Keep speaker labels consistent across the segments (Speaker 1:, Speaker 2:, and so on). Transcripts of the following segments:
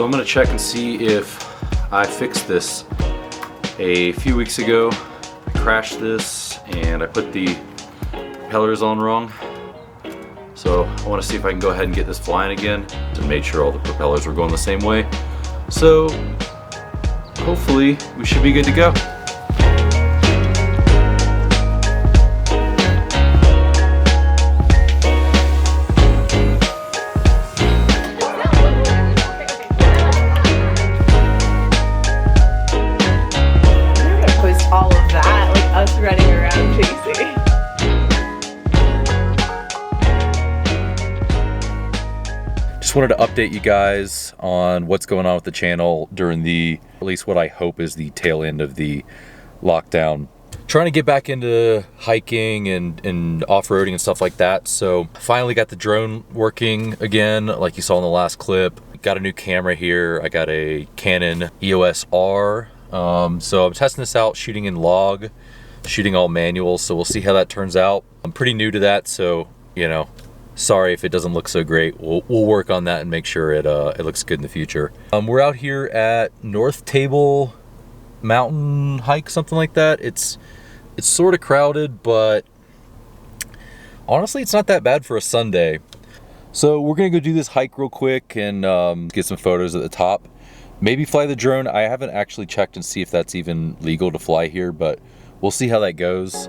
Speaker 1: So I'm gonna check and see if I fixed this. A few weeks ago, I crashed this and I put the propellers on wrong. So I wanna see if I can go ahead and get this flying again and make sure all the propellers were going the same way. So hopefully we should be good to go. Just wanted to update you guys on what's going on with the channel during at least what I hope is the tail end of the lockdown. Trying to get back into hiking and off-roading and stuff like that. So finally got the drone working again, like you saw in the last clip. Got a new camera here. I got a Canon EOS R. So I'm testing this out, shooting in log, shooting all manual. So we'll see how that turns out. I'm pretty new to that, so you know, sorry if it doesn't look so great. We'll work on that and make sure it looks good in the future. We're out here at North Table Mountain Hike, something like that. It's sort of crowded, but honestly, it's not that bad for a Sunday. So we're gonna go do this hike real quick and get some photos at the top. Maybe fly the drone. I haven't actually checked and see if that's even legal to fly here, but we'll see how that goes.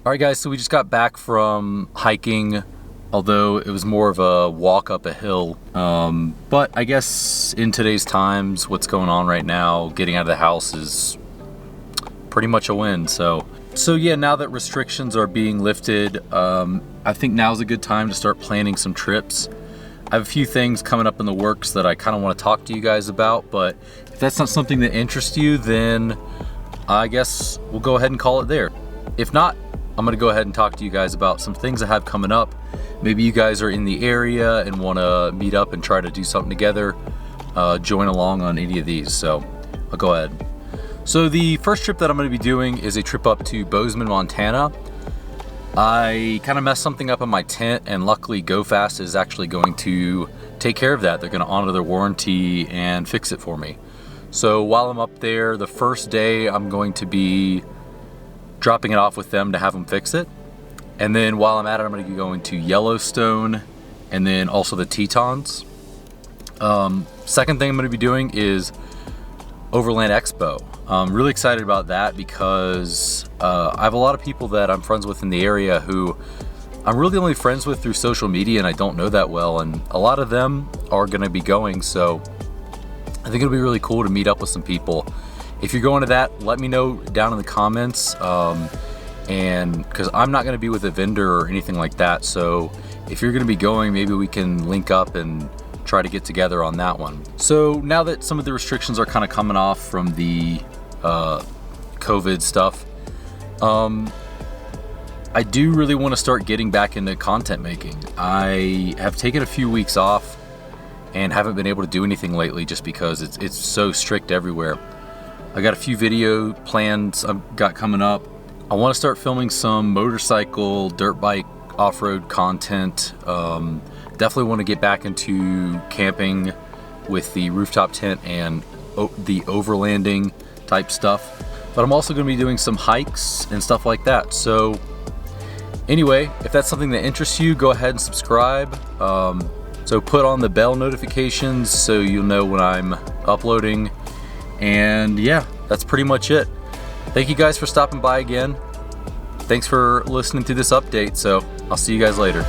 Speaker 1: Alright guys, so we just got back from hiking, although it was more of a walk up a hill. But I guess in today's times, what's going on right now, getting out of the house is pretty much a win. So yeah, now that restrictions are being lifted, I think now's a good time to start planning some trips. I have a few things coming up in the works that I kind of want to talk to you guys about, but if that's not something that interests you, then I guess we'll go ahead and call it there. If not, I'm gonna go ahead and talk to you guys about some things I have coming up. Maybe you guys are in the area and wanna meet up and try to do something together. Join along on any of these, so I'll go ahead. So the first trip that I'm gonna be doing is a trip up to Bozeman, Montana. I kind of messed something up in my tent, and luckily GoFast is actually going to take care of that. They're gonna honor their warranty and fix it for me. So while I'm up there, the first day I'm going to be dropping it off with them to have them fix it. And then while I'm at it, I'm gonna be going to Yellowstone and then also the Tetons. Second thing I'm gonna be doing is Overland Expo. I'm really excited about that because I have a lot of people that I'm friends with in the area who I'm really only friends with through social media and I don't know that well, and a lot of them are gonna be going, so I think it'll be really cool to meet up with some people. If you're going to that, let me know down in the comments, and because I'm not going to be with a vendor or anything like that, so if you're going to be going, maybe we can link up and try to get together on that one. So now that some of the restrictions are kind of coming off from the COVID stuff, I do really want to start getting back into content making. I have taken a few weeks off and haven't been able to do anything lately just because it's so strict everywhere. I got a few video plans I've got coming up, I want to start filming some motorcycle, dirt bike, off-road content. Definitely want to get back into camping with the rooftop tent and the overlanding type stuff. But I'm also going to be doing some hikes and stuff like that. So anyway, if that's something that interests you, go ahead and subscribe. So put on the bell notifications so you'll know when I'm uploading. And yeah, that's pretty much it. Thank you guys for stopping by again. Thanks for listening to this update. So I'll see you guys later.